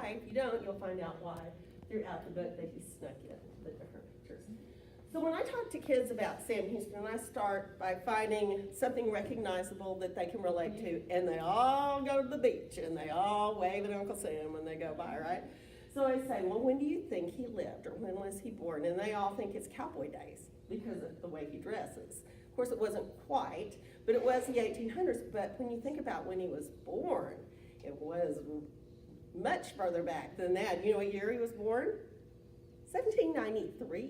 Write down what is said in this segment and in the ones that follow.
why. If you don't, you'll find out why throughout the book that he snuck in the different pictures. So when I talk to kids about Sam Houston, I start by finding something recognizable that they can relate to, and they all go to the beach, and they all wave at Uncle Sam when they go by, right? So I say, well, when do you think he lived, or when was he born? And they all think it's cowboy days because of the way he dresses. Of course, it wasn't quite, but it was the 1800s. But when you think about when he was born, it was much further back than that. You know what year he was born? 1793.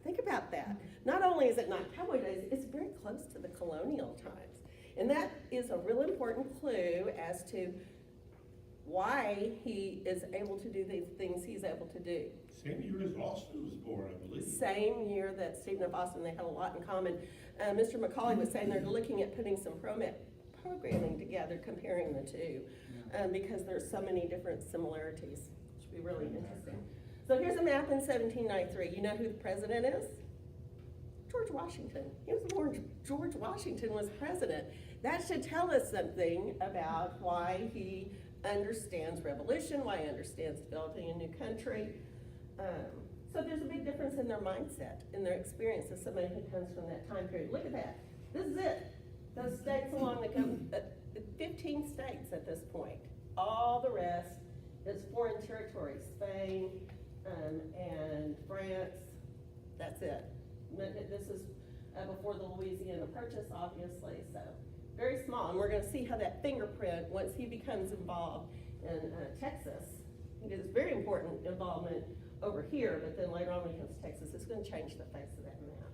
Think about that. Not only is it not cowboy days, it's very close to the colonial times. And that is a real important clue as to why he is able to do the things he's able to do. Same year as Austin was born, I believe. Same year that Stephen F. Austin, they had a lot in common. Mr. McCauley was saying they're looking at putting some programming together, comparing the two, because there's so many different similarities. It should be really interesting. So here's a map in 1793. You know who the president is? George Washington. He was born, George Washington was president. That should tell us something about why he understands revolution, why he understands developing a new country. So there's a big difference in their mindset, in their experience as somebody who comes from that time period. Look at that. This is it. Those states along the coast, 15 states at this point. All the rest is foreign territory, Spain and France. That's it. This is before the Louisiana Purchase, obviously, so very small. And we're going to see how that fingerprint, once he becomes involved in Texas, it is very important involvement over here, but then later on when he comes to Texas, it's going to change the face of that map.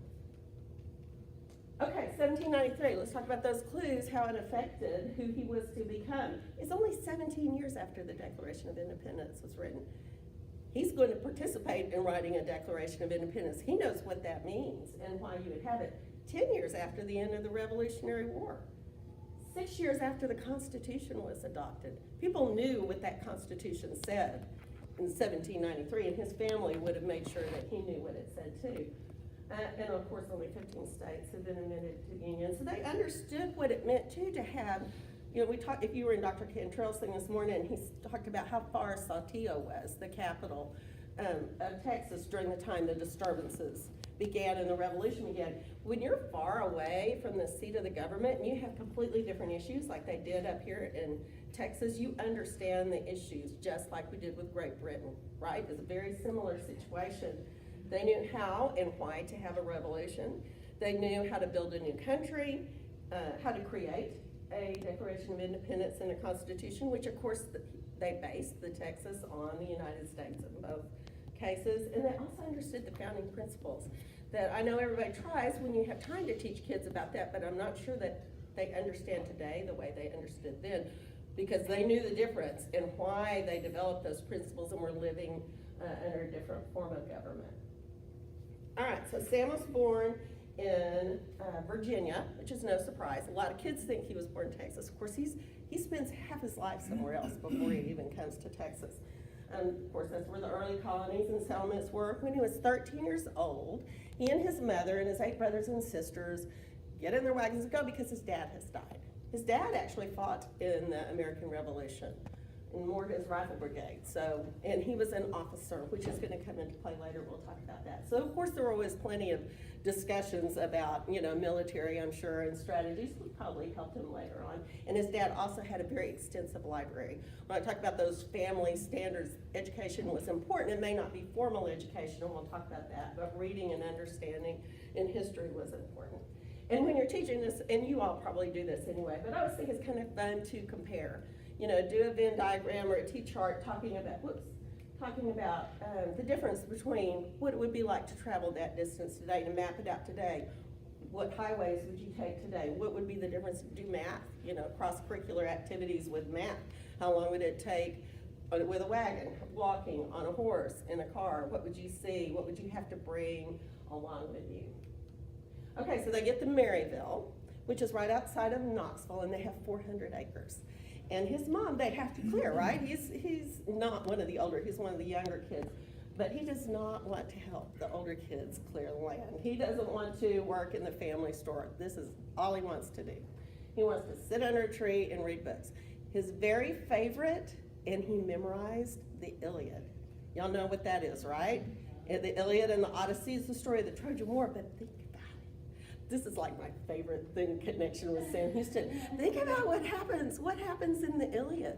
Okay, 1793, let's talk about those clues, how it affected who he was to become. It's only 17 years after the Declaration of Independence was written. He's going to participate in writing a Declaration of Independence. He knows what that means and why you would have it. 10 years after the end of the Revolutionary War. 6 years after the Constitution was adopted. People knew what that Constitution said in 1793, and his family would have made sure that he knew what it said too. And of course, only 15 states have been admitted to the Union. So they understood what it meant too to have, you know, we talked, if you were in Dr. Cantrell's thing this morning, he talked about how far Saltillo was, the capital of Texas, during the time the disturbances began and the revolution began. When you're far away from the seat of the government and you have completely different issues like they did up here in Texas, you understand the issues just like we did with Great Britain, right? It's a very similar situation. They knew how and why to have a revolution. They knew how to build a new country, how to create a Declaration of Independence and a Constitution, which of course they based the Texas on the United States in both cases. And they also understood the founding principles that I know everybody tries when you have time to teach kids about that, but I'm not sure that they understand today the way they understood then, because they knew the difference and why they developed those principles and were living under a different form of government. All right, so Sam was born in Virginia, which is no surprise. A lot of kids think he was born in Texas. Of course, he spends half his life somewhere else before he even comes to Texas. Of course, that's where the early colonies and settlements were. When he was 13 years old, he and his mother and his 8 brothers and sisters get in their wagons and go because his dad has died. His dad actually fought in the American Revolution in Morgan's Rifle Brigade. So, and he was an officer, which is going to come into play later. We'll talk about that. So, of course, there were always plenty of discussions about, you know, military, I'm sure, and strategies would probably help him later on. And his dad also had a very extensive library. When I talk about those family standards, education was important. It may not be formal education, and we'll talk about that, but reading and understanding in history was important. And when you're teaching this, and you all probably do this anyway, but I always think it's kind of fun to compare. You know, do a Venn diagram or a T-chart talking about the difference between what it would be like to travel that distance today, to map it out today. What highways would you take today? What would be the difference to do math, you know, cross-curricular activities with math? How long would it take with a wagon, walking, on a horse, in a car? What would you see? What would you have to bring along with you? Okay, so they get to Maryville, which is right outside of Knoxville, and they have 400 acres. And his mom, they have to clear, right? He's not one of the older, he's one of the younger kids. But he does not want to help the older kids clear the land. He doesn't want to work in the family store. This is all he wants to do. He wants to sit under a tree and read books. His very favorite and he memorized the Iliad. Y'all know what that is, right? And the Iliad and the Odyssey is the story of the Trojan War, but think about it. This is like my favorite thing, connection with Sam Houston. Think about what happens in the Iliad.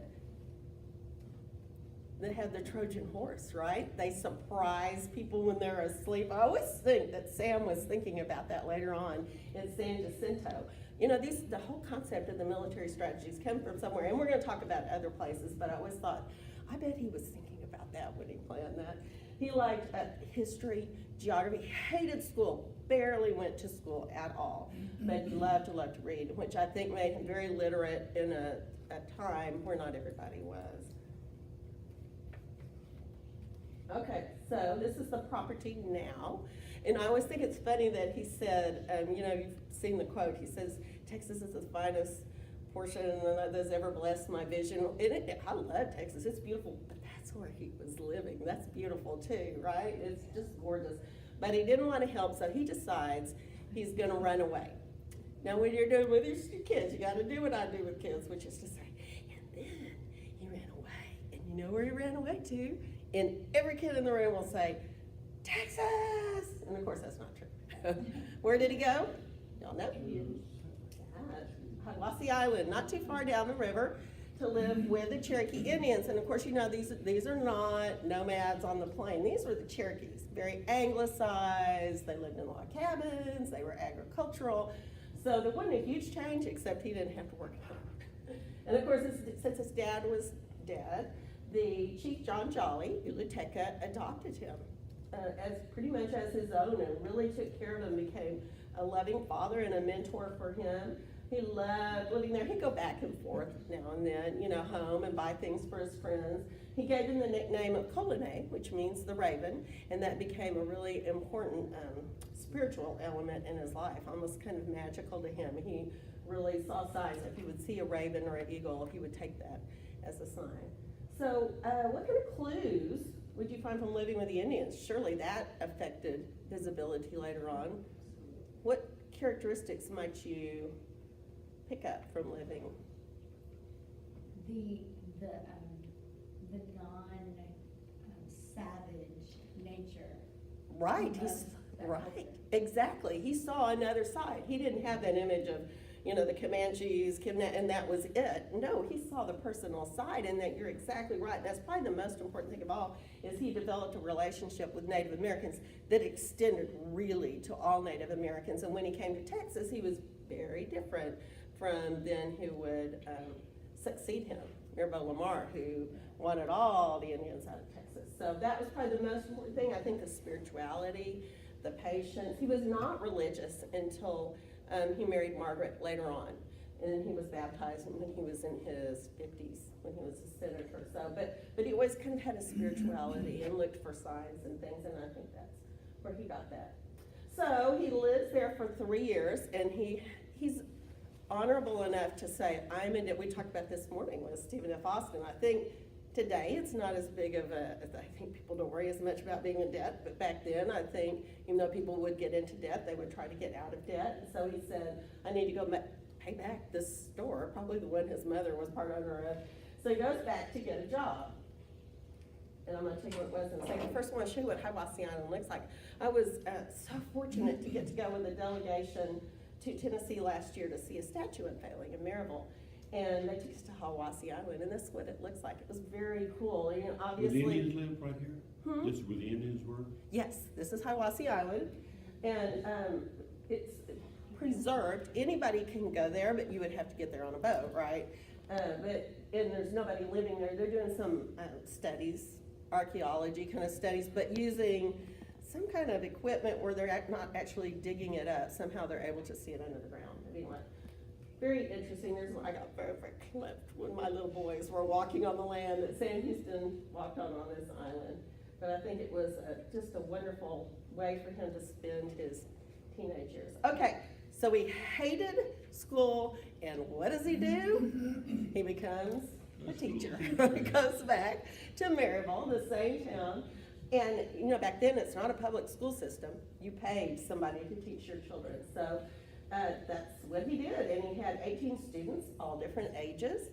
They have the Trojan horse, right? They surprise people when they're asleep. I always think that Sam was thinking about that later on in San Jacinto. You know, the whole concept of the military strategies come from somewhere, and we're going to talk about other places, but I always thought, I bet he was thinking about that when he planned that. He liked history, geography, hated school, barely went to school at all, but he loved to read, which I think made him very literate in a time where not everybody was. Okay, so this is the property now, and I always think it's funny that he said, you know, you've seen the quote, he says, Texas is the finest portion that's ever blessed my vision. I love Texas, it's beautiful, but that's where he was living. That's beautiful too, right? It's just gorgeous. But he didn't want to help, so he decides he's gonna run away. Now when you're doing with your kids, you gotta do what I do with kids, which is to say, and then he ran away. And you know where he ran away to? And every kid in the room will say, Texas! And of course that's not true. Where did he go? Y'all know? Hiwassee Island, not too far down the river, to live with the Cherokee Indians. And of course, you know, these are not nomads on the plain. These were the Cherokees, very anglicized. They lived in log cabins. They were agricultural. So there wasn't a huge change, except he didn't have to work hard. And of course, since his dad was dead, the Chief John Jolly, Uluteca, adopted him as pretty much as his own and really took care of him, became a loving father and a mentor for him. He loved living there. He'd go back and forth now and then, you know, home and buy things for his friends. He gave him the nickname of Colonnade, which means the raven, and that became a really important spiritual element in his life, almost kind of magical to him. He really saw signs. If he would see a raven or an eagle, he would take that as a sign. So what kind of clues would you find from living with the Indians? Surely that affected his ability later on. What characteristics might you pick up from living? The non-savage nature. Right, he's right, exactly. He saw another side. He didn't have that image of, you know, the Comanches, and that was it. No, he saw the personal side, and that you're exactly right. That's probably the most important thing of all, is he developed a relationship with Native Americans that extended really to all Native Americans. And when he came to Texas, he was very different from then who would succeed him, Mirbeau Lamar, who wanted all the Indians out of Texas. So that was probably the most important thing. I think the spirituality, the patience. He was not religious until he married Margaret later on, and then he was baptized when he was in his 50s, when he was a senator. So, but he always kind of had a spirituality and looked for signs and things, and I think that's where he got that. So he lives there for 3 years, and he's honorable enough to say, we talked about this morning with Stephen F. Austin. I think today it's not as big of I think people don't worry as much about being in debt, but back then I think even though people would get into debt, they would try to get out of debt. And so he said, I need to go pay back this store, probably the one his mother was part owner of. So he goes back to get a job. And I'm going to tell you what it was in a second. First I want to show you what Hiwassee Island looks like. I was so fortunate to get to go with a delegation to Tennessee last year to see a statue unveiling in Maryville. And they took us to Hiwassee Island, and this is what it looks like. It was very cool. You know, obviously. Where the Indians live right here? This is where the Indians were? Yes, this is Hiwassee Island, and it's preserved. Anybody can go there, but you would have to get there on a boat, right? And there's nobody living there. They're doing some studies, archaeology kind of studies, but using some kind of equipment where they're not actually digging it up. Somehow they're able to see it under the ground. Anyway, very interesting. I got very clipped when my little boys were walking on the land that Sam Houston walked on this island. But I think it was just a wonderful way for him to spend his teenage years. Okay, so he hated school, and what does he do? He becomes a teacher. He goes back to Maryville, the same town. And you know, back then it's not a public school system. You paid somebody to teach your children. So that's what he did. And he had 18 students, all different ages.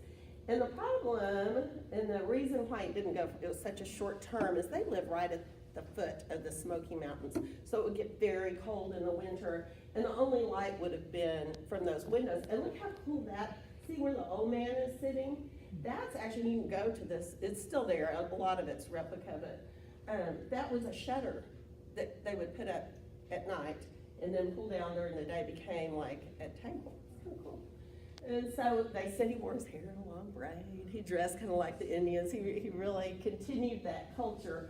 And the problem, and the reason why it didn't go, it was such a short term, is they live right at the foot of the Smoky Mountains. So it would get very cold in the winter, and the only light would have been from those windows. And look how cool see where the old man is sitting? That's actually, you can go to this, it's still there, a lot of it's replica, but that was a shutter that they would put up at night and then pull down during the day, became like a table. It's kind of cool. And so they said he wore his hair in a long braid. He dressed kind of like the Indians. He really continued that culture.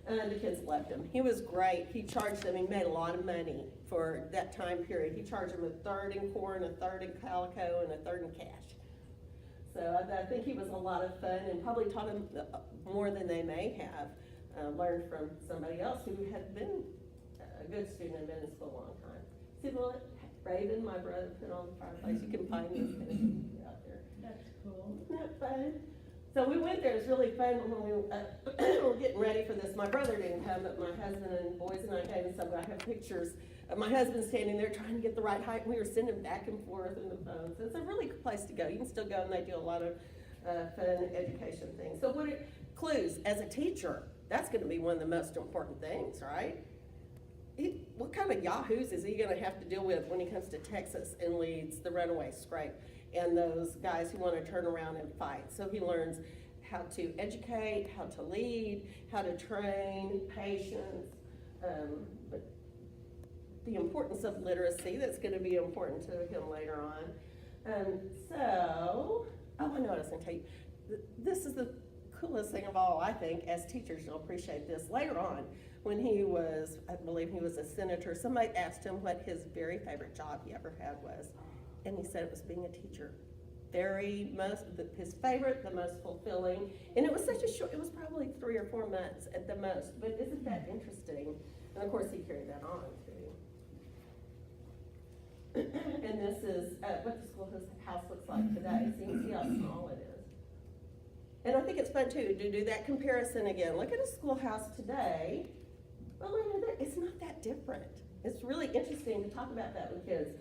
And the kids loved him. He was great. He charged them, he made a lot of money for that time period. He charged them a third in corn, a third in calico, and a third in cash. So I think he was a lot of fun and probably taught them more than they may have learned from somebody else who had been a good student and been in school a long time. See the little raven my brother put on the fireplace? You can find this kind of thing out there. That's cool. Isn't that fun? So we went there. It was really fun when we were getting ready for this. My brother didn't come, but my husband and boys and I came, and so I have pictures of my husband standing there trying to get the right height, and we were sending back and forth in the phone. So it's a really good place to go. You can still go, and they do a lot of fun education things. So clues, as a teacher, that's going to be one of the most important things, right? What kind of yahoos is he going to have to deal with when he comes to Texas and leads the runaway scrape and those guys who want to turn around and fight? So he learns how to educate, how to lead, how to train, patience, but the importance of literacy, that's going to be important to him later on. I know what I was going to tell you. This is the coolest thing of all, I think. As teachers, you'll appreciate this. Later on, when he was, I believe he was a senator, somebody asked him what his very favorite job he ever had was, and he said it was being a teacher. His favorite, the most fulfilling, and it was such a short, it was probably 3 or 4 months at the most, but isn't that interesting? And of course he carried that on too. And this is what the schoolhouse looks like today, so you can see how small it is. And I think it's fun too to do that comparison again. Look at a schoolhouse today. Well, it's not that different. It's really interesting to talk about that with kids.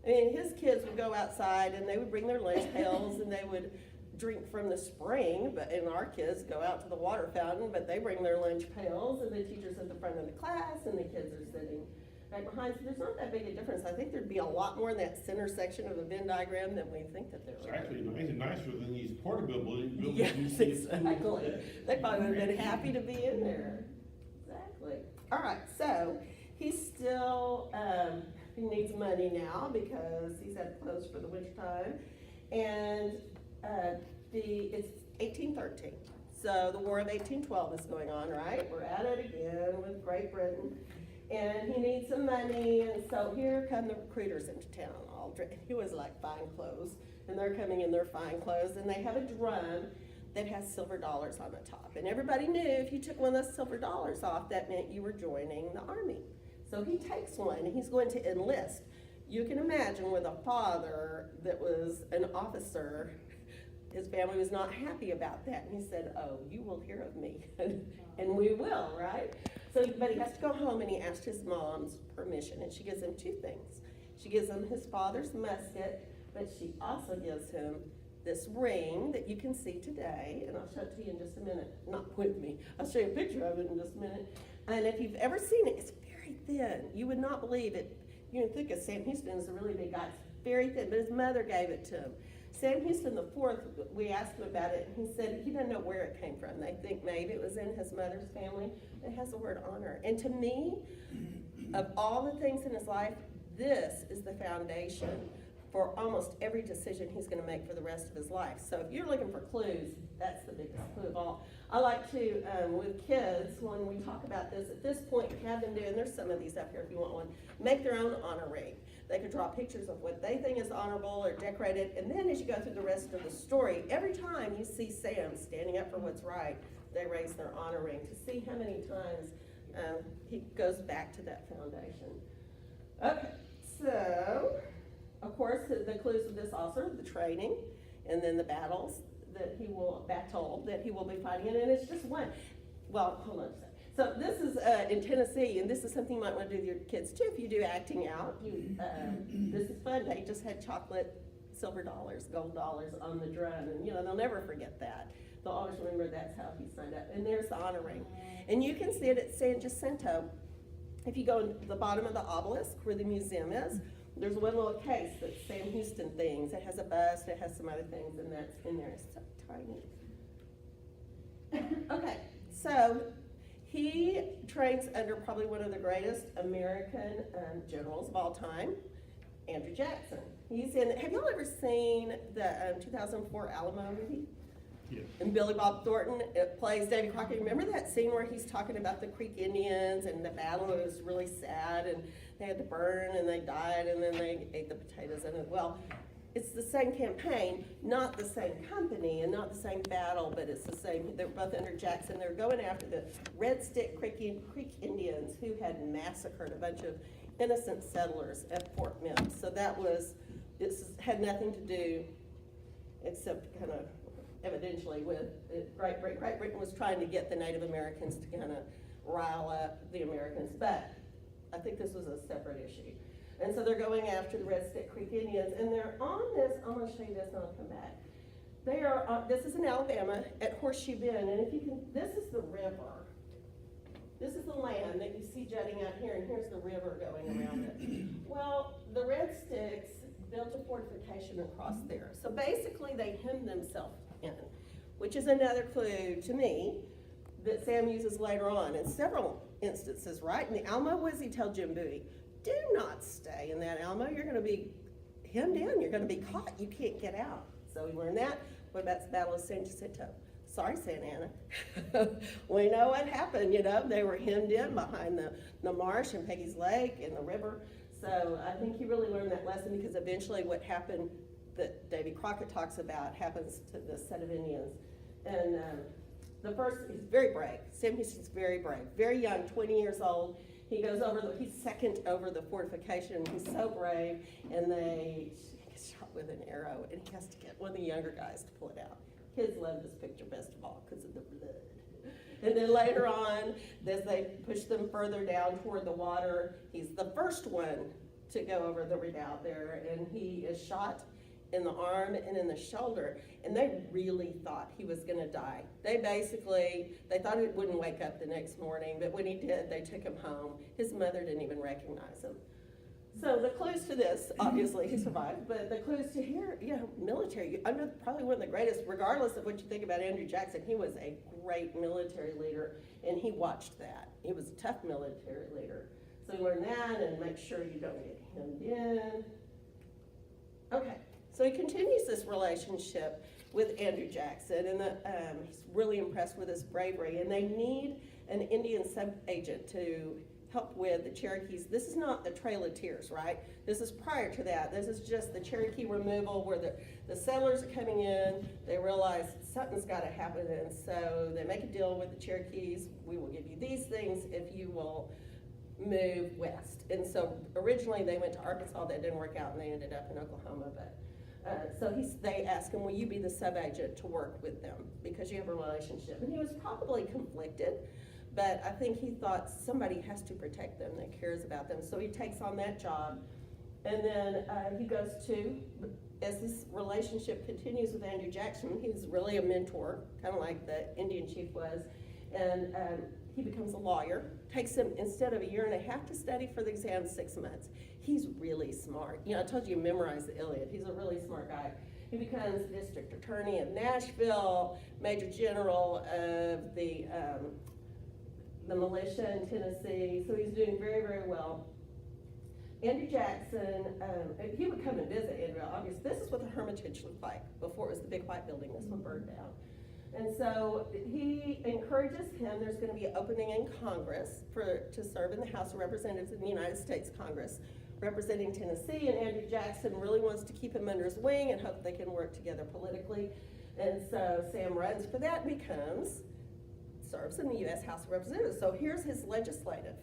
I mean, his kids would go outside and they would bring their lunch pails and they would drink from the spring, and our kids go out to the water fountain, but they bring their lunch pails, and the teacher's at the front of the class and the kids are sitting back behind. So there's not that big a difference. I think there'd be a lot more in that center section of the Venn diagram than we think that there It's are. actually nicer than these portable buildings. Yes, exactly. They probably would have been happy to be in there. Exactly. All right, so he's still, he needs money now because he's had clothes for the winter time. And it's 1813. So the War of 1812 is going on, right? We're at it again with Great Britain. And he needs some money, and so here come the recruiters into town. He was like fine clothes, and they're coming in their fine clothes, and they have a drum that has silver dollars on the top. And everybody knew if you took one of those silver dollars off, that meant you were joining the army. So he takes one, and he's going to enlist. You can imagine with a father that was an officer, his family was not happy about that. And he said, oh, you will hear of me. And we will, right? So, but he has to go home, and he asked his mom's permission, and she gives him 2 things. She gives him his father's musket, but she also gives him this ring that you can see today, and I'll show it to you in just a minute. Not with me. I'll show you a picture of it in just a minute. And if you've ever seen it, it's very thin. You would not believe it. You can think of Sam Houston as a really big guy. It's very thin, but his mother gave it to him. Sam Houston IV, we asked him about it, and he said he doesn't know where it came from. They think maybe it was in his mother's family. It has the word honor. And to me, of all the things in his life, this is the foundation for almost every decision he's going to make for the rest of his life. So if you're looking for clues, that's the biggest clue of all. I like to, with kids, when we talk about this, at this point, have them do, and there's some of these up here if you want one, make their own honor ring. They could draw pictures of what they think is honorable or decorated, and then as you go through the rest of the story, every time you see Sam standing up for what's right, they raise their honor ring to see how many times he goes back to that foundation. Okay, so, of course, the clues of this also are the training, and then the battles that he will be fighting in, and it's just one. Well, hold on a second. So this is in Tennessee, and this is something you might want to do with your kids too if you do acting out. This is fun. They just had chocolate silver dollars, gold dollars on the drum, and they'll never forget that. They'll always remember that's how he signed up. And there's the honor ring. And you can see it at San Jacinto. If you go to the bottom of the obelisk where the museum is, there's one little case that's Sam Houston things. It has a bust, it has some other things, and that's in there. It's so tiny. Okay, so he trains under probably one of the greatest American generals of all time, Andrew Jackson. He's in, have y'all ever seen the 2004 Alamo movie? Yeah. And Billy Bob Thornton plays Davy Crockett. Remember that scene where he's talking about the Creek Indians and the battle? It was really sad, and they had to burn, and they died, and then they ate the potatoes in it. Well, it's the same campaign, not the same company, and not the same battle, but it's the same. They're both under Jackson. They're going after the Red Stick Creek Indians who had massacred a bunch of innocent settlers at Fort Mims. So this had nothing to do, except kind of evidentially with Great Britain was trying to get the Native Americans to kind of rile up the Americans, but I think this was a separate issue. And so they're going after the Red Stick Creek Indians, and they're on this, I'm gonna show you this and I'll come back. They are, this is in Alabama at Horseshoe Bend, and if you can, this is the river. This is the land that you see jutting out here, and here's the river going around it. Well, the Red Sticks built a fortification across there. So basically they hemmed themselves in, which is another clue to me that Sam uses later on in several instances, right? In the Alamo, what does he tell Jim Bowie? Do not stay in that Alamo. You're gonna be hemmed in, you're gonna be caught, you can't get out. So we learned that. What about the Battle of San Jacinto? Sorry, Santa Ana. We know what happened, they were hemmed in behind the marsh and Peggy's Lake and the river. So I think he really learned that lesson, because eventually what happened that Davy Crockett talks about happens to the set of Indians. And he's very brave. Sam Houston's very brave, very young, 20 years old. He goes he's second over the fortification. He's so brave, and he gets shot with an arrow, and he has to get one of the younger guys to pull it out. Kids love this picture best of all because of the blood. And then later on, as they push them further down toward the water, he's the first one to go over the redoubt there, and he is shot in the arm and in the shoulder, and they really thought he was gonna die. They thought he wouldn't wake up the next morning, but when he did, they took him home. His mother didn't even recognize him. So the clues to this, obviously he survived, but the clues to here, military, under probably one of the greatest, regardless of what you think about Andrew Jackson, he was a great military leader, and he watched that. He was a tough military leader. So you learn that, and make sure you don't get hemmed in. Okay, so he continues this relationship with Andrew Jackson, and he's really impressed with his bravery, and they need an Indian sub-agent to help with the Cherokees. This is not the Trail of Tears, right? This is prior to that. This is just the Cherokee removal where the settlers are coming in. They realize something's got to happen, and so they make a deal with the Cherokees. We will give you these things if you will move west. And so originally they went to Arkansas. That didn't work out, and they ended up in Oklahoma. But they asked him, will you be the sub-agent to work with them because you have a relationship? And he was probably conflicted, but I think he thought somebody has to protect them that cares about them. So he takes on that job, and then he goes as this relationship continues with Andrew Jackson, he's really a mentor, kind of like the Indian chief was, and he becomes a lawyer. Takes him, instead of a year and a half to study for the exam, 6 months. He's really smart. I told you memorize the Iliad. He's a really smart guy. He becomes district attorney of Nashville, major general of the militia in Tennessee. So he's doing very, very well. Andrew Jackson, he would come and visit Andrew. Obviously, this is what the Hermitage looked like before it was the big white building. This one burned down. And so he encourages him. There's going to be an opening in Congress to serve in the House of Representatives in the United States Congress, representing Tennessee. And Andrew Jackson really wants to keep him under his wing and hope they can work together politically. And so Sam runs for that, serves in the U.S. House of Representatives. So here's his legislative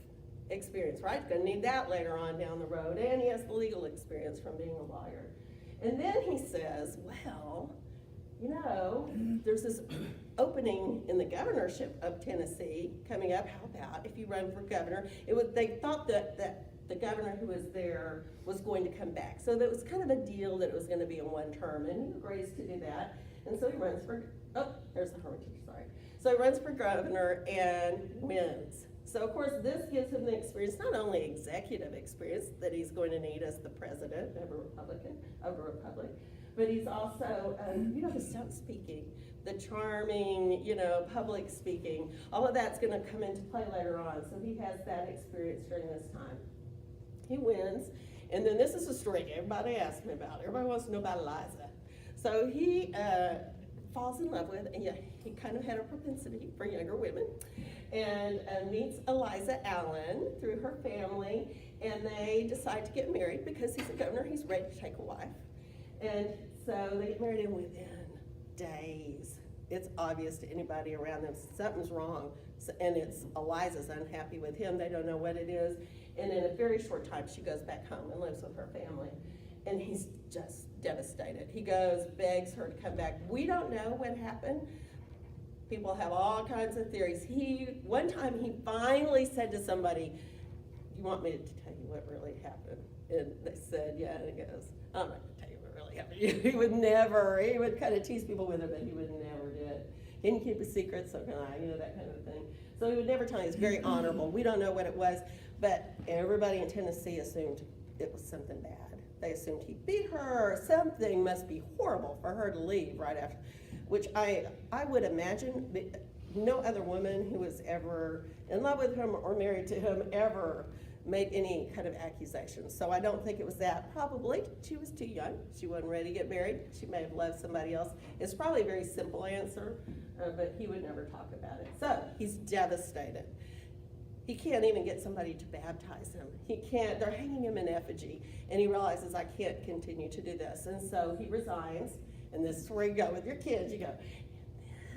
experience, right? Going to need that later on down the road. And he has the legal experience from being a lawyer. And then he says, well, there's this opening in the governorship of Tennessee coming up. How about if you run for governor? They thought that the governor who was there was going to come back. So that was kind of a deal that it was gonna be a one term, and he agrees to do that. And so he runs for, there's the Hermitage, sorry. So he runs for governor and wins. So of course, this gives him the experience, not only executive experience that he's going to need as the president of a republic, but he's also, the stump speaking, the charming, public speaking, all of that's gonna come into play later on. So he has that experience during this time. He wins, and then this is a story everybody asked me about. Everybody wants to know about Eliza. So he falls in love with, and he kind of had a propensity for younger women, and meets Eliza Allen through her family, and they decide to get married because he's a governor, he's ready to take a wife. And so they get married, and within days, it's obvious to anybody around them something's wrong, and it's Eliza's unhappy with him, they don't know what it is, and in a very short time she goes back home and lives with her family, and he's just devastated. He goes, begs her to come back. We don't know what happened. People have all kinds of theories. One time he finally said to somebody, "You want me to tell you what really happened?" And they said, "Yeah," and he goes, "I'm not gonna tell you what really happened." He would kind of tease people with it, but he would never do it. Can you keep a secret? So can I, that kind of thing. So he would never tell you. It's very honorable. We don't know what it was, but everybody in Tennessee assumed it was something bad. They assumed he beat her, or something must be horrible for her to leave right after, which I would imagine no other woman who was ever in love with him or married to him ever made any kind of accusations. So I don't think it was that. Probably she was too young. She wasn't ready to get married. She may have loved somebody else. It's probably a very simple answer, but he would never talk about it. So he's devastated. He can't even get somebody to baptize him. He can't, they're hanging him in effigy, and he realizes, I can't continue to do this. And so he resigns, and this is where you go with your kids, you go,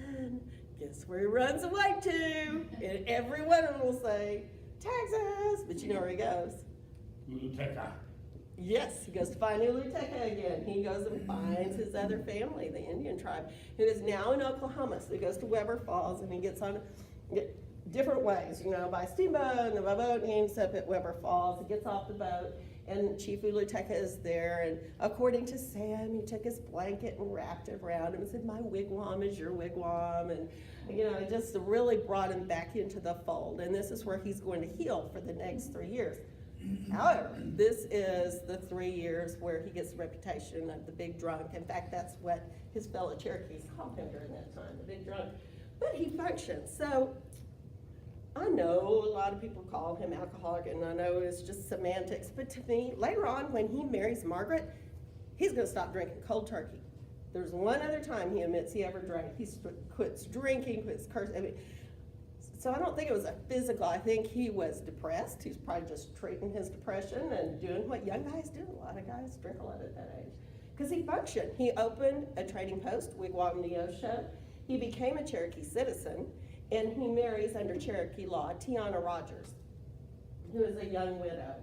and then guess where he runs away to? And every one of them will say, Texas, but you know where he goes? Uluteca. Yes, he goes to find Uluteca again. He goes and finds his other family, the Indian tribe, who is now in Oklahoma. So he goes to Weber Falls, and he gets on different ways, by steamboat and by boat, and he ends up at Weber Falls. He gets off the boat, and Chief Uluteca is there, and according to Sam, he took his blanket and wrapped it around him and said, "My wigwam is your wigwam," and it just really brought him back into the fold, and this is where he's going to heal for the next 3 years. However, this is the 3 years where he gets the reputation of the big drunk. In fact, that's what his fellow Cherokees called him during that time, the big drunk. But he functions. So I know a lot of people call him alcoholic, and I know it's just semantics, but to me, later on when he marries Margaret, he's gonna stop drinking cold turkey. There's one other time he admits he ever drank. He quits drinking, quits cursing. So I don't think it was a physical, I think he was depressed. He's probably just treating his depression and doing what young guys do. A lot of guys drink a lot at that age. Because he functioned. He opened a trading post, Wigwam Neosho. He became a Cherokee citizen, and he marries under Cherokee law, Tiana Rogers, who is a young widow.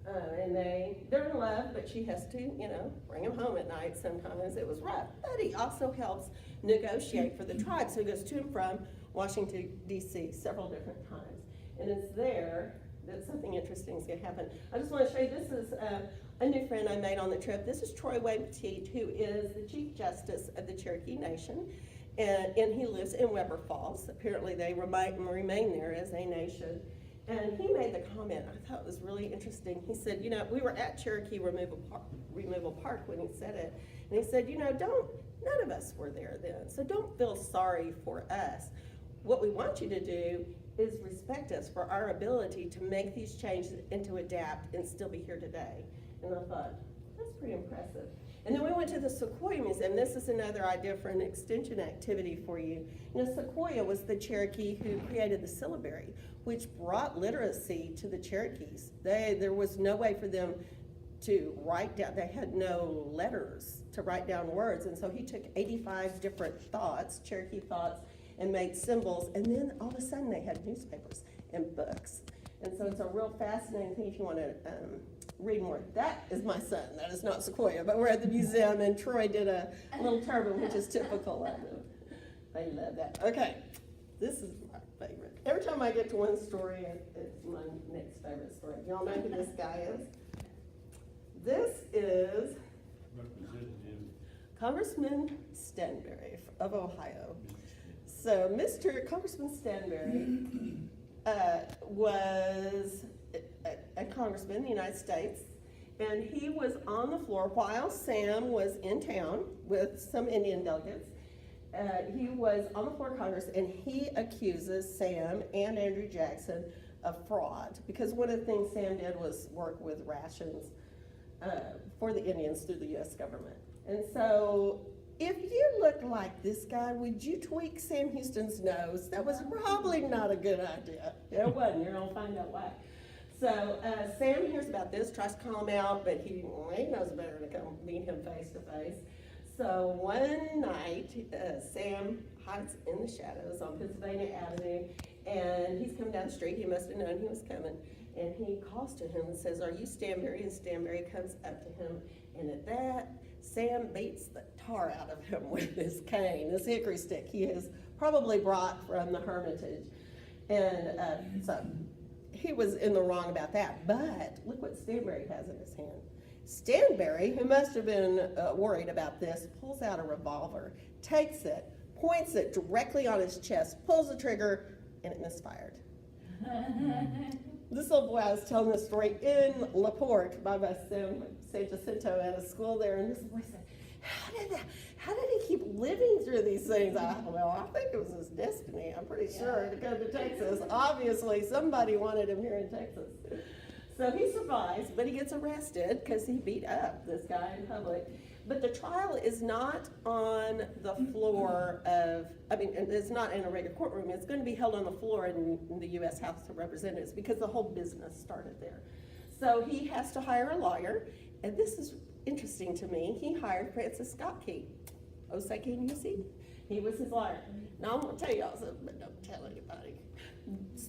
And they're in love, but she has to, bring him home at night. Sometimes it was rough. But he also helps negotiate for the tribe. So he goes to and from Washington, D.C. several different times. And it's there that something interesting is gonna happen. I just wanna show you, this is a new friend I made on the trip. This is Troy Wayne Petit, who is the Chief Justice of the Cherokee Nation. And he lives in Weber Falls. Apparently they remain there as a nation. And he made the comment, I thought it was really interesting. He said, we were at Cherokee Removal Park when he said it. And he said, none of us were there then, so don't feel sorry for us. What we want you to do is respect us for our ability to make these changes and to adapt and still be here today. And I thought, that's pretty impressive. And then we went to the Sequoia Museum. This is another idea for an extension activity for you. Sequoia was the Cherokee who created the syllabary, which brought literacy to the Cherokees. There was no way for them to write down, they had no letters to write down words. And so he took 85 different thoughts, Cherokee thoughts, and made symbols. And then all of a sudden they had newspapers and books. And so it's a real fascinating thing if you want to read more. That is my son. That is not Sequoia, but we're at the museum, and Troy did a little turban, which is typical of them. I love that. Okay, this is my favorite. Every time I get to one story, it my next favorite story. Y'all know who this guy is? This is Representative. Congressman Stanberry of Ohio. So Mr. Congressman Stanberry was a congressman in the United States, and he was on the floor while Sam was in town with some Indian delegates. He was on the floor of Congress, and he accuses Sam and Andrew Jackson of fraud, because one of the things Sam did was work with rations for the Indians through the U.S. government. And so, if you look like this guy, would you tweak Sam Houston's nose? That was probably not a good idea. It wasn't. You're gonna find out why. So Sam hears about this, tries to call him out, but he knows better to come meet him face to face. So one night, Sam hides in the shadows on Pennsylvania Avenue, and he's coming down the street. He must have known he was coming, and he calls to him and says, "Are you Stanberry?" And Stanberry comes up to him, and at that, Sam beats the tar out of him with this cane, this hickory stick he has probably brought from the Hermitage. And so he was in the wrong about that. But look what Stanberry has in his hand. Stanberry, who must have been worried about this, pulls out a revolver, takes it, points it directly on his chest, pulls the trigger, and it misfired. This little boy, I was telling this story in LaPorte by San Jacinto at a school there, and this boy said, how did he keep living through these things? I think it was his destiny, I'm pretty sure, to go to Texas. Obviously, somebody wanted him here in Texas. So he survives, but he gets arrested because he beat up this guy in public. But the trial is not on the floor of, it's not in a regular courtroom. It's going to be held on the floor in the U.S. House of Representatives because the whole business started there. So he has to hire a lawyer, and this is interesting to me. He hired Francis Scott Key, Osage Newsy. He was his lawyer. Now I'm going to tell y'all something, but don't tell anybody.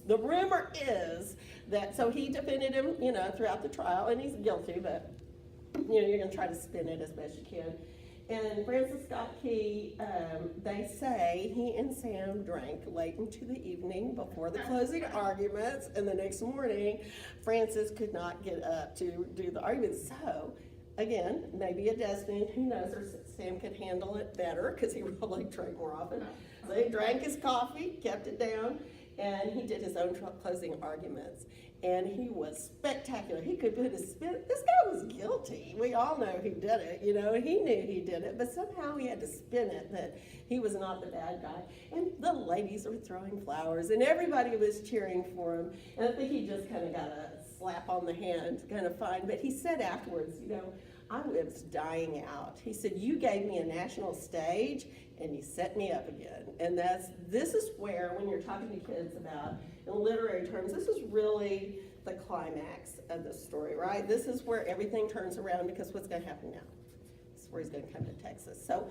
The rumor is that, so he defended him, throughout the trial, and he's guilty, but you're going to try to spin it as best you can. And Francis Scott Key, they say he and Sam drank late into the evening before the closing arguments, and the next morning, Francis could not get up to do the arguments. So, again, maybe a destiny, who knows, or Sam could handle it better, because he probably drank more often. So he drank his coffee, kept it down, and he did his own closing arguments. And he was spectacular. He could put his spin. This guy was guilty. We all know he did it, he knew he did it, but somehow he had to spin it that he was not the bad guy. And the ladies were throwing flowers, and everybody was cheering for him. And I think he just kind of got a slap on the hand, kind of fine. But he said afterwards, I was dying out. He said, "You gave me a national stage, and you set me up again." And this is where, when you're talking to kids about, in literary terms, this is really the climax of the story, right? This is where everything turns around, because what's going to happen now? This is where he's going to come to Texas. So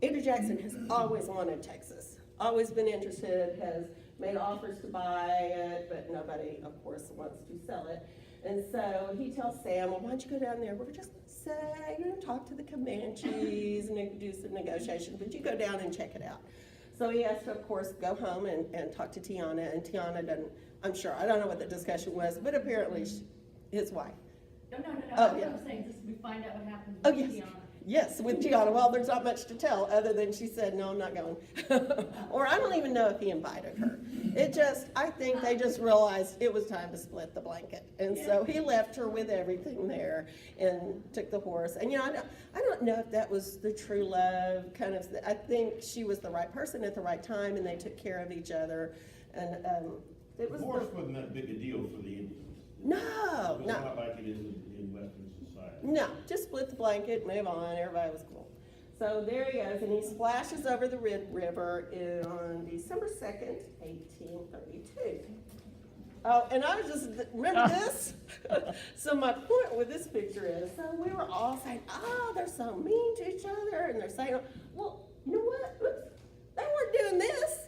Andrew Jackson has always wanted Texas, always been interested, has made offers to buy it, but nobody, of course, wants to sell it. And so he tells Sam, "Well, why don't you go down there? We're just going to say, talk to the Comanches and do some negotiations, but you go down and check it out." So he has to, of course, go home and talk to Tiana, and Tiana doesn't, I don't know what the discussion was, but apparently his wife. No. Oh, yeah. I'm saying, just we find out what happens Oh, with yes. Tiana. Yes, with Tiana. Well, there's not much to tell other than she said, "No, I'm not going." Or I don't even know if he invited her. I think they just realized it was time to split the blanket. And so he left her with everything there and took the horse. And I don't know if that was the true love kind of, I think she was the right person at the right time, and they took care of each other. And it was. Divorce wasn't that big a deal for the Indians. No. It's not like it is in Western society. No, just split the blanket, move on, everybody was cool. So there he goes, and he splashes over the Red River on December 2nd, 1832. Oh, and I was just, remember this? So my point with this picture is, so we were all saying, they're so mean to each other, and they're saying, well, you know what? Oops, they weren't doing this.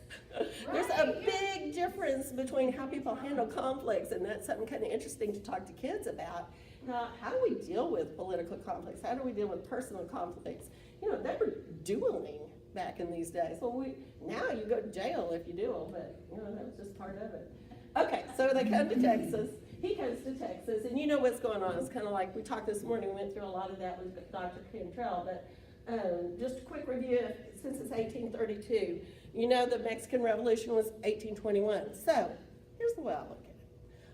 There's a big difference between how people handle conflicts, and that's something kind of interesting to talk to kids about. How do we deal with political conflicts? How do we deal with personal conflicts? They were dueling back in these days. Well, now you go to jail if you duel, but that was just part of it. Okay, so they come to Texas. He comes to Texas, and you know what's going on. It's kind of like we talked this morning. We went through a lot of that with Dr. Cantrell, but just a quick review. Since it's 1832, you know the Mexican Revolution was 1821. So here's the way I look at it.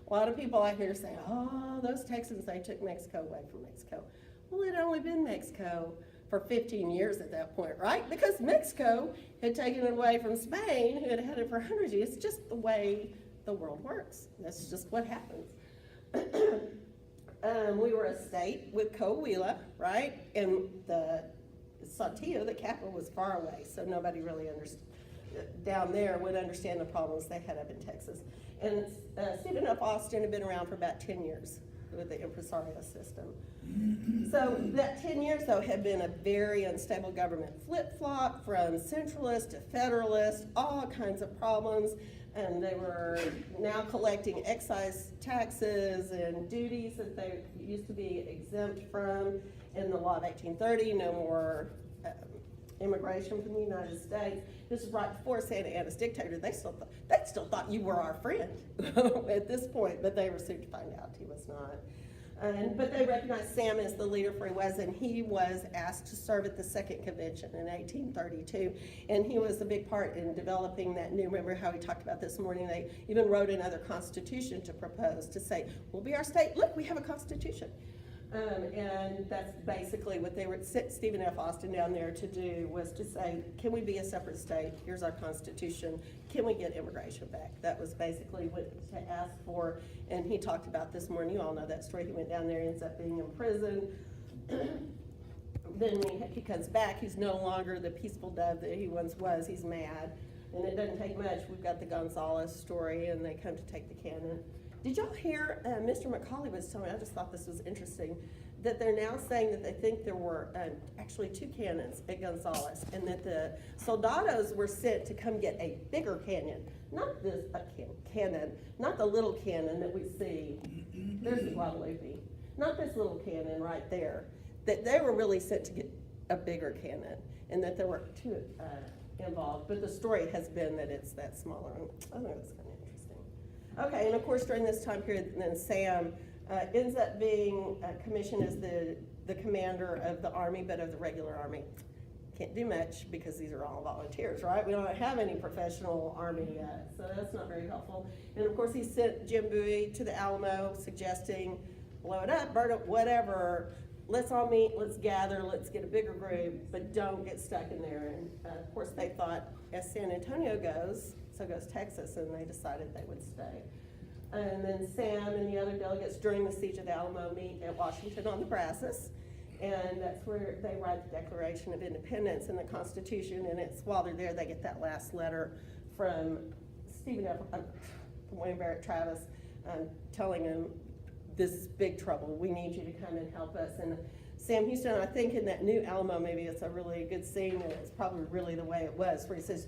A lot of people out here say, "Oh, those Texans, they took Mexico away from Mexico." Well, it had only been Mexico for 15 years at that point, right? Because Mexico had taken it away from Spain, who had had it for hundreds of years. It's just the way the world works. That's just what happens. We were a state with Coahuila, right? And the Saltillo, the capital, was far away, so nobody really down there would understand the problems they had up in Texas. And Stephen F. Austin had been around for about 10 years with the impresario system. So that 10 years, though, had been a very unstable government flip-flop from centralist to federalist, all kinds of problems. And they were now collecting excise taxes and duties that they used to be exempt from in the law of 1830, no more immigration from the United States. This is right before Santa Anna's dictator. They still thought you were our friend at this point, but they were soon to find out he was not. But they recognized Sam as the leader for he was, and he was asked to serve at the Second Convention in 1832, and he was a big part in developing that new, remember how we talked about this morning, they even wrote another constitution to propose, to say, we'll be our state, look, we have a constitution. And that's basically what they were, Stephen F. Austin down there to do, was to say, can we be a separate state? Here's our constitution. Can we get immigration back? That was basically what to ask for. And he talked about this morning, you all know that story. He went down there, ends up being in prison. Then he comes back, he's no longer the peaceful dove that he once was, he's mad. And it doesn't take much, we've got the Gonzales story, and they come to take the cannon. Did y'all hear, Mr. McCauley was telling me, I just thought this was interesting, that they're now saying that they think there were actually 2 cannons at Gonzales, and that the soldados were sent to come get a bigger cannon, not this cannon, not the little cannon that we see, there's the Guadalupe, not this little cannon right there, that they were really sent to get a bigger cannon, and that there were 2 involved, but the story has been that it's that smaller one. I think that's kind of interesting. Okay, and of course during this time period, then Sam ends up being commissioned as the commander of the Army, but of the regular Army. Can't do much because these are all volunteers, right? We don't have any professional Army yet, so that's not very helpful. And of course he sent Jim Bowie to the Alamo suggesting, blow it up, burn it, whatever. Let's all meet, let's gather, let's get a bigger group, but don't get stuck in there. And of course they thought, as San Antonio goes, so goes Texas, and they decided they would stay. And then Sam and the other delegates during the Siege of the Alamo meet at Washington on the Brazos, and that's where they write the Declaration of Independence and the Constitution, and it's while they're there they get that last letter from from William Barrett Travis telling him, this is big trouble, we need you to come and help us. And Sam Houston, I think in that new Alamo, maybe it's a really good scene, and it's probably really the way it was, where he says,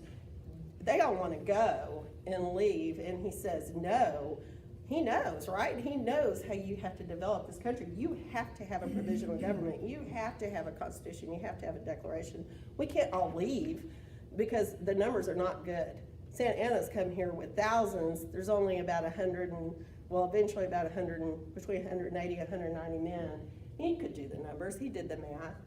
they all want to go and leave, and he says no. He knows, right? He knows how you have to develop this country. You have to have a provisional government. You have to have a constitution. You have to have a declaration. We can't all leave because the numbers are not good. Santa Anna's come here with thousands. There's only about 100 and, well, eventually about 100 and between 180 and 190 men. He could do the numbers. He did the math.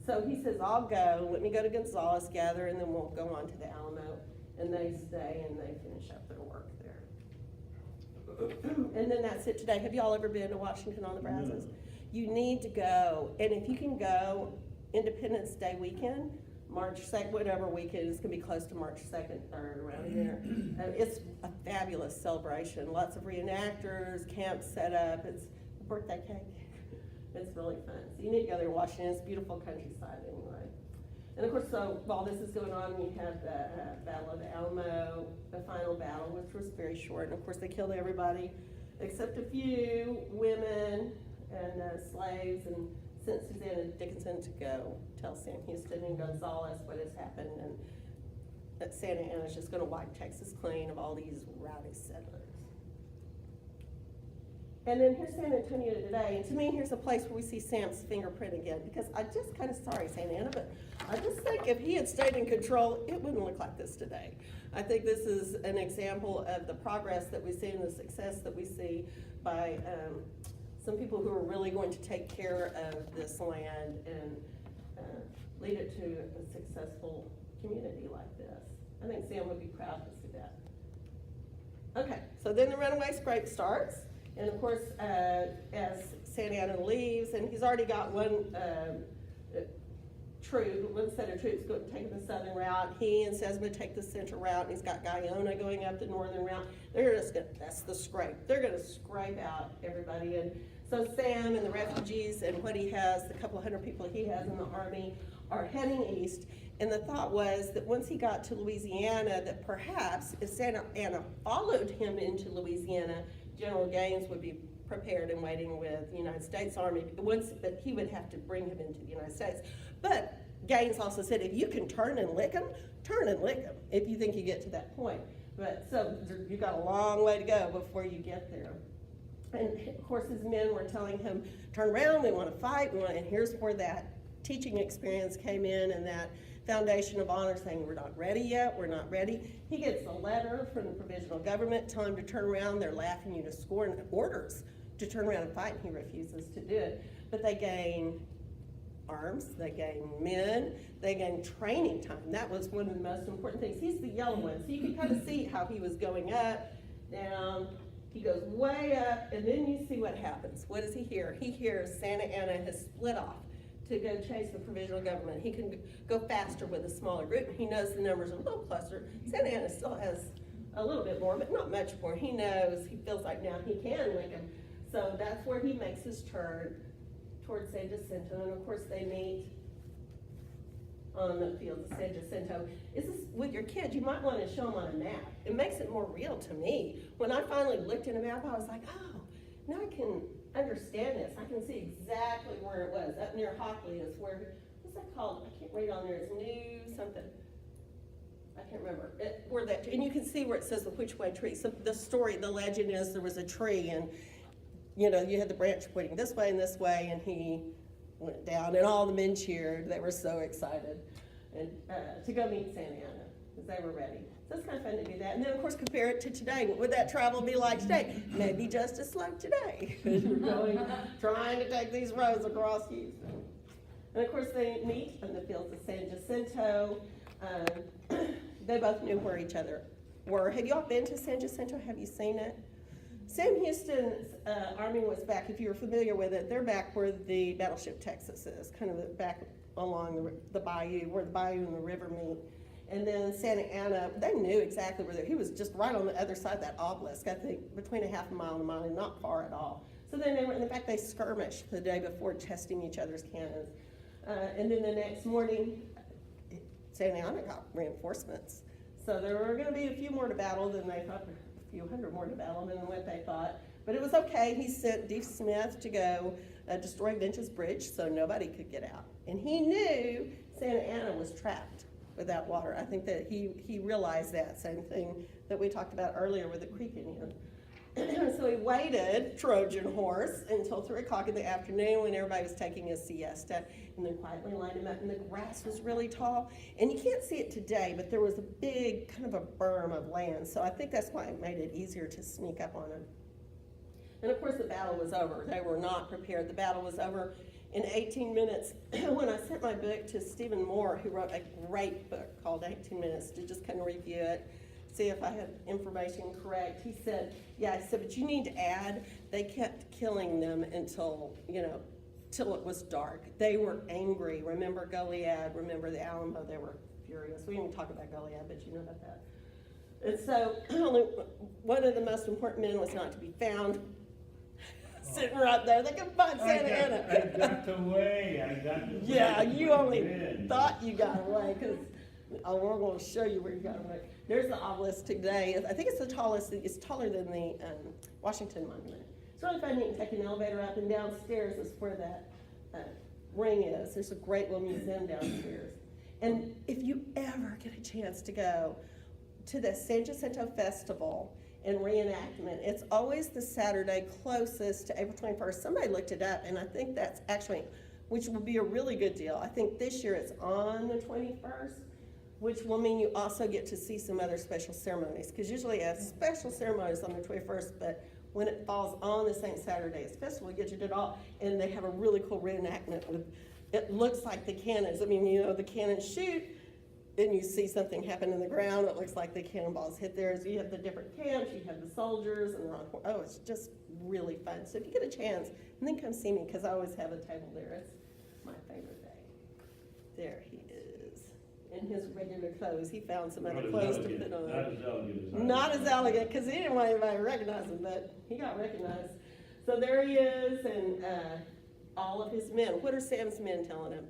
So he says, I'll go. Let me go to Gonzales, gather, and then we'll go on to the Alamo. And they stay and they finish up their work there. And then that's it today. Have y'all ever been to Washington on the Brazos? No. You need to go. And if you can go Independence Day weekend, March 2nd, whatever weekend, it's going to be close to March 2nd, 3rd, around there. It's a fabulous celebration. Lots of reenactors, camps set up. It's a birthday cake. It's really fun. So you need to go there and Washington. It's beautiful countryside anyway. And of course, so while this is going on, we have the Battle of the Alamo, the final battle, which was very short. And of course, they killed everybody except a few women and slaves, and sent Susanna Dickinson to go tell Sam Houston and Gonzales what has happened, and that Santa Anna's just going to wipe Texas clean of all these rowdy settlers. And then here's San Antonio today, and to me, here's a place where we see Sam's fingerprint again, because I just kind of, sorry, Santa Ana, but I just think if he had stayed in control, it wouldn't look like this today. I think this is an example of the progress that we see and the success that we see by some people who are really going to take care of this land and lead it to a successful community like this. I think Sam would be proud to see that. Okay, so then the runaway scrape starts. And of course, as Santa Ana leaves, and he's already got one set of troops taking the southern route. He and Sesma take the central route, and he's got Guyona going up the northern route. That's the scrape. They're gonna scrape out everybody. And so Sam and the refugees and what he has, the couple of hundred people he has in the army, are heading east. And the thought was that once he got to Louisiana, that perhaps if Santa Ana followed him into Louisiana, General Gaines would be prepared and waiting with the United States Army, but he would have to bring him into the United States. But Gaines also said, if you can turn and lick him, if you think you get to that point. But so you got a long way to go before you get there. And of course his men were telling him, turn around, we want to fight, and here's where that teaching experience came in, and that foundation of honor saying, we're not ready yet, we're not ready. He gets a letter from the provisional government telling him to turn around. They're laughing you to scorn, orders to turn around and fight, and he refuses to do it. But they gain arms, they gain men, they gain training time. That was one of the most important things. He's the yellow one, so you can kind of see how he was going up, down, he goes way up, and then you see what happens. What does he hear? He hears Santa Ana has split off to go chase the provisional government. He can go faster with a smaller group. He knows the numbers are a little closer. Santa Ana still has a little bit more, but not much more. He knows, he feels like now he can link them. So that's where he makes his turn towards San Jacinto, and of course they meet on the field of San Jacinto. Is this, with your kids, you might want to show them on a map. It makes it more real to me. When I finally looked at a map, I was like, oh, now I can understand this. I can see exactly where it was. Up near Hockley is where, what's that called? I can't read on there. It's new something. I can't remember. And you can see where it says the which way tree. So the story, the legend is there was a tree, and you know, you had the branch pointing this way, and he went down, and all the men cheered. They were so excited and to go meet Santa Ana because they were ready. So it's kind of fun to do that. And then, of course, compare it to today. What would that travel be like today? Maybe just as slow today. You're trying to take these roads across Houston. And, of course, they meet in the fields of San Jacinto. They both knew where each other were. Have you all been to San Jacinto? Have you seen it? Sam Houston's army was back, if you're familiar with it, they're back where the battleship Texas is, kind of back along the bayou, where the bayou and the river meet. And then Santa Ana, they knew exactly where he was, just right on the other side of that obelisk, I think between a half a mile and a mile, not far at all. So then they were, in fact, they skirmished the day before, testing each other's cannons. And then the next morning, Santa Ana got reinforcements. So there were going to be a few more to battle than they thought, a few hundred more to battle than what they thought. But it was okay. He sent D. Smith to go destroy Vinch's Bridge so nobody could get out. And he knew Santa Ana was trapped without water. I think that he realized that same thing that we talked about earlier with the Creek Indian. So he waited, Trojan horse, until 3 o'clock in the afternoon when everybody was taking a siesta, and then quietly lined him up, and the grass was really tall. And you can't see it today, but there was a big kind of a berm of land, so I think that's why it made it easier to sneak up on him. And of course the battle was over. They were not prepared. The battle was over in 18 minutes. When I sent my book to Stephen Moore, who wrote a great book called 18 Minutes to just kind of review it, see if I had information correct. He said, but you need to add, they kept killing them until, till it was dark. They were angry. Remember Goliad, remember the Alamo, they were furious. We didn't even talk about Goliad, but you know about that. And so one of the most important men was not to be found. Sitting right there, they could find Santa Ana. I got away. Yeah, you only thought you got away because we're going to show you where you got away. There's the obelisk today. I think it's the tallest. It's taller than the Washington Monument. It's really fun. You can take an elevator up, and downstairs is where that ring is. There's a great little museum downstairs. And if you ever get a chance to go to the San Jacinto Festival and reenactment. It's always the Saturday closest to April 21st. Somebody looked it up, and I think that's actually, which will be a really good deal. I think this year it's on the 21st, which will mean you also get to see some other special ceremonies, because usually you have special ceremonies on the 21st, but when it falls on the same Saturday as festival, you get to do it all. And they have a really cool reenactment with, it looks like the cannons. I mean, you know, the cannons shoot, and you see something happen in the ground. It looks like the cannonballs hit there. So you have the different camps, you have the soldiers, and oh, it's just really fun. So if you get a chance, and then come see me, because I always have a table there. It's my favorite day. There he is, in his regular clothes. He found some other clothes to put on. Not as elegant as Not as elegant, because he didn't want anybody to recognize him, but he got recognized. So there he is, and all of his men. What are Sam's men telling him?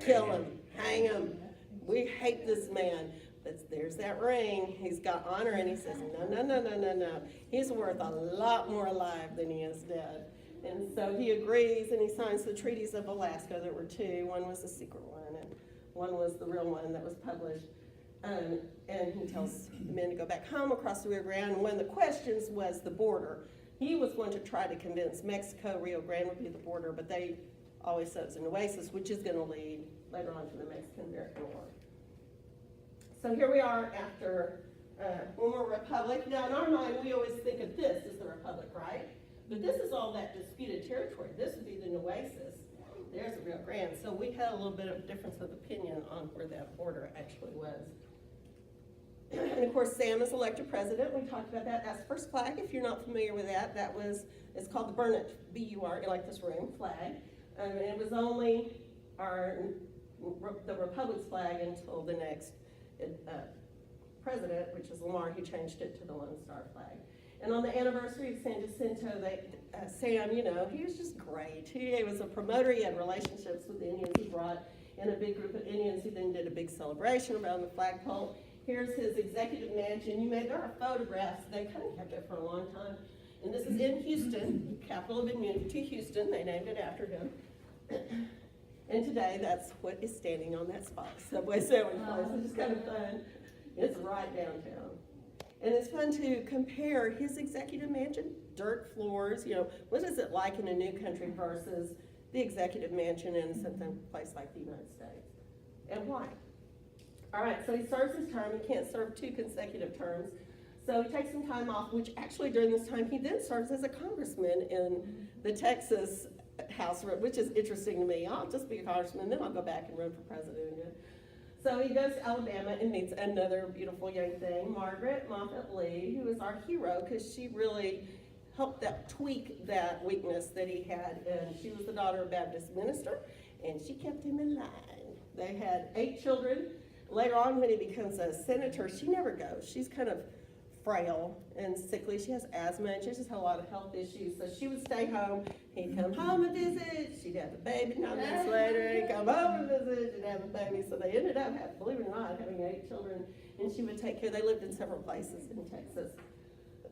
Kill him, hang him. We hate this man. But there's that ring. He's got honor, and he says, no, no, no, no, no, no. He's worth a lot more alive than he is dead. And so he agrees, and he signs the treaties of Alaska. There were two. One was the secret one, and one was the real one that was published. And he tells the men to go back home across the Rio Grande. And one of the questions was the border. He was going to try to convince Mexico Rio Grande would be the border, but they always said it was an oasis, which is going to lead later on to the Mexican-American War. So here we are after when we're a republic. Now in our mind, we always think of this as the republic, right? But this is all that disputed territory. This would be the oasis. There's the Rio Grande. So we had a little bit of difference of opinion on where that border actually was. And of course, Sam is elected president. We talked about that. That's first flag. If you're not familiar with that, it's called the Burnett, B-U-R, like this room, flag. And it was only the Republic's flag until the next president, which is Lamar, who changed it to the Lone Star flag. And on the anniversary of San Jacinto, Sam, you know, he was just great. He was a promoter. He had relationships with the Indians. He brought in a big group of Indians. He then did a big celebration around the flagpole. Here's his executive mansion. There are photographs. They kind of kept it for a long time. And this is in Houston, capital of immunity, Houston. They named it after him. And today, that's what is standing on that spot, Subway sandwich place. It's just kind of fun. It's right downtown. And it's fun to compare his executive mansion, dirt floors, you know, what is it like in a new country versus the executive mansion in something place like the United States, and why? All right, so he serves his term. He can't serve 2 consecutive terms. So he takes some time off, which actually during this time, he then serves as a congressman in the Texas House, which is interesting to me. I'll just be a congressman, then I'll go back and run for president again. So he goes to Alabama and meets another beautiful young thing, Margaret Moffett Lee, who is our hero because she really helped tweak that weakness that he had. And she was the daughter of a Baptist minister, and she kept him in line. They had 8 children. Later on, when he becomes a senator, she never goes. She's kind of frail and sickly. She has asthma, and she just had a lot of health issues. So she would stay home. He'd come home and visit. She'd have the baby 9 months later. He'd come home and visit. She'd have the baby. So they ended up, believe it or not, having 8 children. And she would take care. They lived in several places in Texas.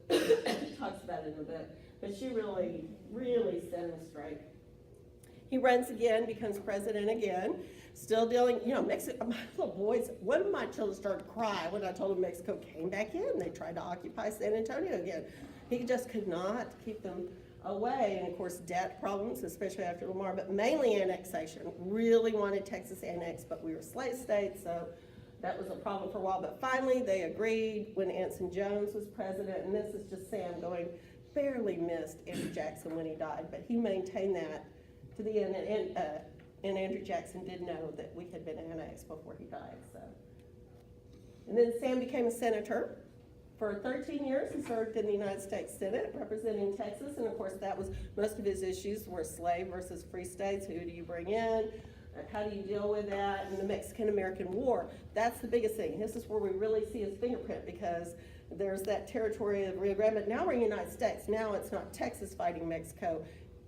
She talks about it in a bit. But she really, really set him straight. He runs again, becomes president again. Still dealing, you know, Mexico, my little boys, one of my children started to cry when I told them Mexico came back in. They tried to occupy San Antonio again. He just could not keep them away. And of course, debt problems, especially after Lamar, but mainly annexation. Really wanted Texas annexed, but we were slave states, so that was a problem for a while. But finally, they agreed when Anson Jones was president, and this is just Sam going, barely missed Andrew Jackson when he died, but he maintained that to the end. And Andrew Jackson did know that we had been annexed before he died. So, and then Sam became a senator. For 13 years, he served in the United States Senate, representing Texas, and of course that was, most of his issues were slave versus free states. Who do you bring in? How do you deal with that? And the Mexican-American War, that's the biggest thing. This is where we really see his fingerprint, because there's that territory of Rio Grande, but now we're in the United States. Now it's not Texas fighting Mexico.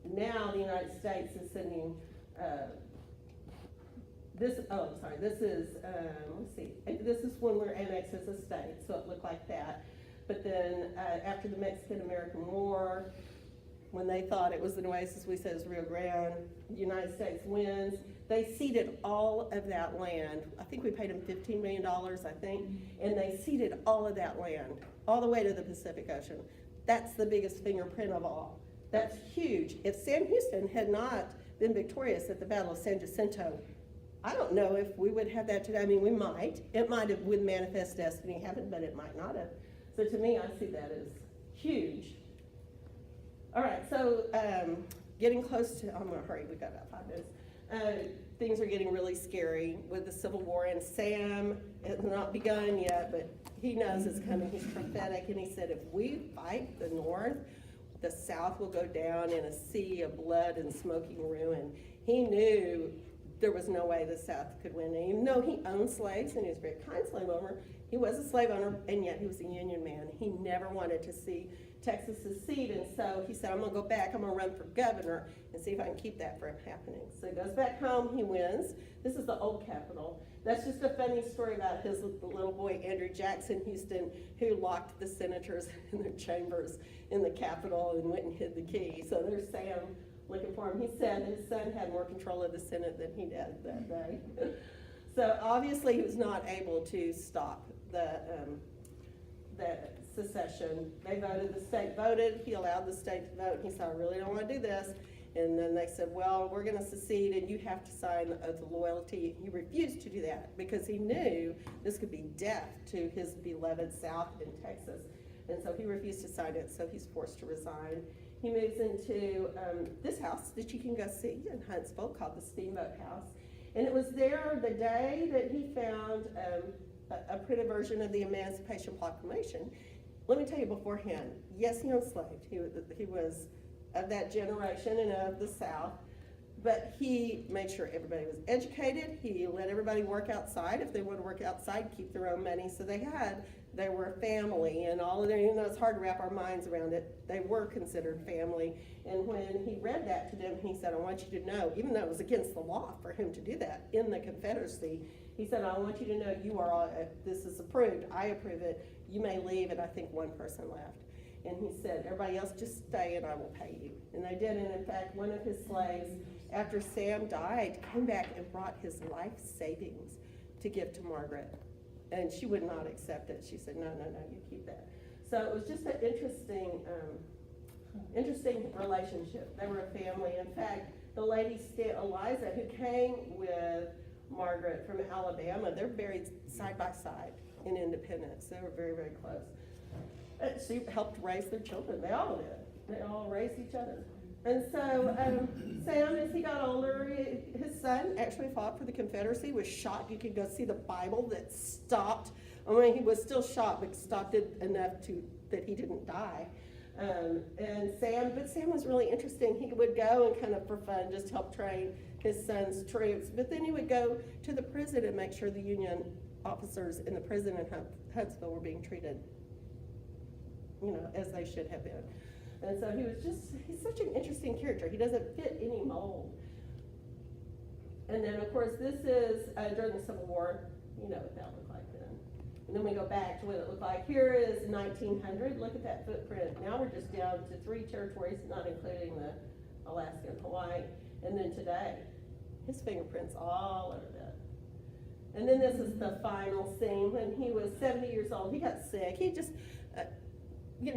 Now the United States is sending, this is, let's see, this is when we're annexed as a state, so it looked like that. But then after the Mexican-American War, when they thought it was an oasis, we said it was Rio Grande, the United States wins. They ceded all of that land. I think we paid them $15 million, I think, and they ceded all of that land all the way to the Pacific Ocean. That's the biggest fingerprint of all. That's huge. If Sam Houston had not been victorious at the Battle of San Jacinto, I don't know if we would have that today. I mean, we might. It might have, with Manifest Destiny, happened, but it might not have. So to me, I see that as huge. All right, so getting close to, I'm gonna hurry, we've got about 5 minutes. Things are getting really scary with the Civil War, and Sam has not begun yet, but he knows it's coming. He's prophetic, and he said, if we fight the North, the South will go down in a sea of blood and smoking ruin. He knew there was no way the South could win. And even though he owned slaves, and he was a very kind slave owner, he was a slave owner, and yet he was a Union man. He never wanted to see Texas secede, and so he said, I'm gonna go back, I'm gonna run for governor and see if I can keep that from happening. So he goes back home, he wins. This is the old Capitol. That's just a funny story about his little boy, Andrew Jackson Houston, who locked the senators in their chambers in the Capitol and went and hid the key. So there's Sam looking for him. He said his son had more control of the Senate than he did that day. So obviously he was not able to stop the secession. They voted, the state voted, he allowed the state to vote. He said, I really don't want to do this. And then they said, well, we're gonna secede and you have to sign the oath of loyalty. He refused to do that because he knew this could be death to his beloved South in Texas. And so he refused to sign it, so he's forced to resign. He moves into this house that you can go see in Huntsville called the Steamboat House. And it was there the day that he found a printed version of the Emancipation Proclamation. Let me tell you beforehand, yes, he owned slaves. He was of that generation and of the South, but he made sure everybody was educated. He let everybody work outside. If they wanted to work outside, keep their own money. So they were a family, and all of them, even though it's hard to wrap our minds around it, they were considered family. And when he read that to them, he said, I want you to know, even though it was against the law for him to do that in the Confederacy, he said, I want you to know you are all, this is approved, I approve it, you may leave, and I think one person left. And he said, everybody else just stay and I will pay you. And they did, and in fact, one of his slaves, after Sam died, came back and brought his life savings to give to Margaret. And she would not accept it. She said, no, you keep that. So it was just an interesting relationship. They were a family. In fact, the lady, Eliza, who came with Margaret from Alabama, they're buried side by side in Independence. They were very, very close. She helped raise their children. They all did. They all raised each other. And so Sam, as he got older, his son actually fought for the Confederacy, was shot. You could go see the Bible that stopped. I mean, he was still shot, but stopped it enough that he didn't die. But Sam was really interesting. He would go and kind of for fun, just help train his son's troops. But then he would go to the prison and make sure the Union officers in the prison in Huntsville were being treated, as they should have been. And so he's such an interesting character. He doesn't fit any mold. And then, of course, this is during the Civil War. You know what that looked like then. And then we go back to what it looked like. Here is 1900. Look at that footprint. Now we're just down to 3 territories, not including the Alaska and Hawaii. And then today, his fingerprints all over that. And then this is the final scene when he was 70 years old. He got sick. He just... he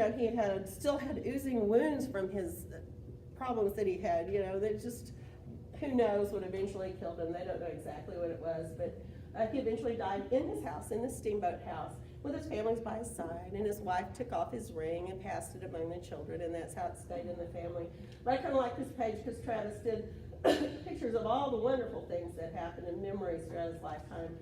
still had oozing wounds from his problems that he had. They just, who knows what eventually killed him. They don't know exactly what it was, but he eventually died in his house, in the Steamboat House, with his family by his side, and his wife took off his ring and passed it among the children, and that's how it stayed in the family. But I kind of like this page because Travis did pictures of all the wonderful things that happened and memories throughout his lifetime.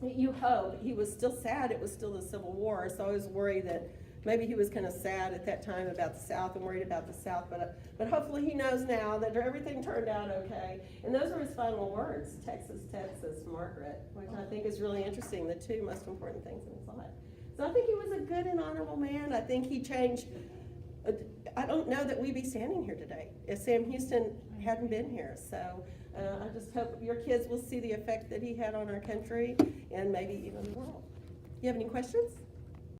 You hope. He was still sad. It was still the Civil War, so I was worried that maybe he was kind of sad at that time about the South and worried about the South, but hopefully he knows now that everything turned out okay. And those were his final words, Texas, Texas, Margaret, which I think is really interesting, the 2 most important things in his life. So I think he was a good and honorable man. I think he changed. I don't know that we'd be standing here today if Sam Houston hadn't been here. So I just hope your kids will see the effect that he had on our country and maybe even the world. You have any questions?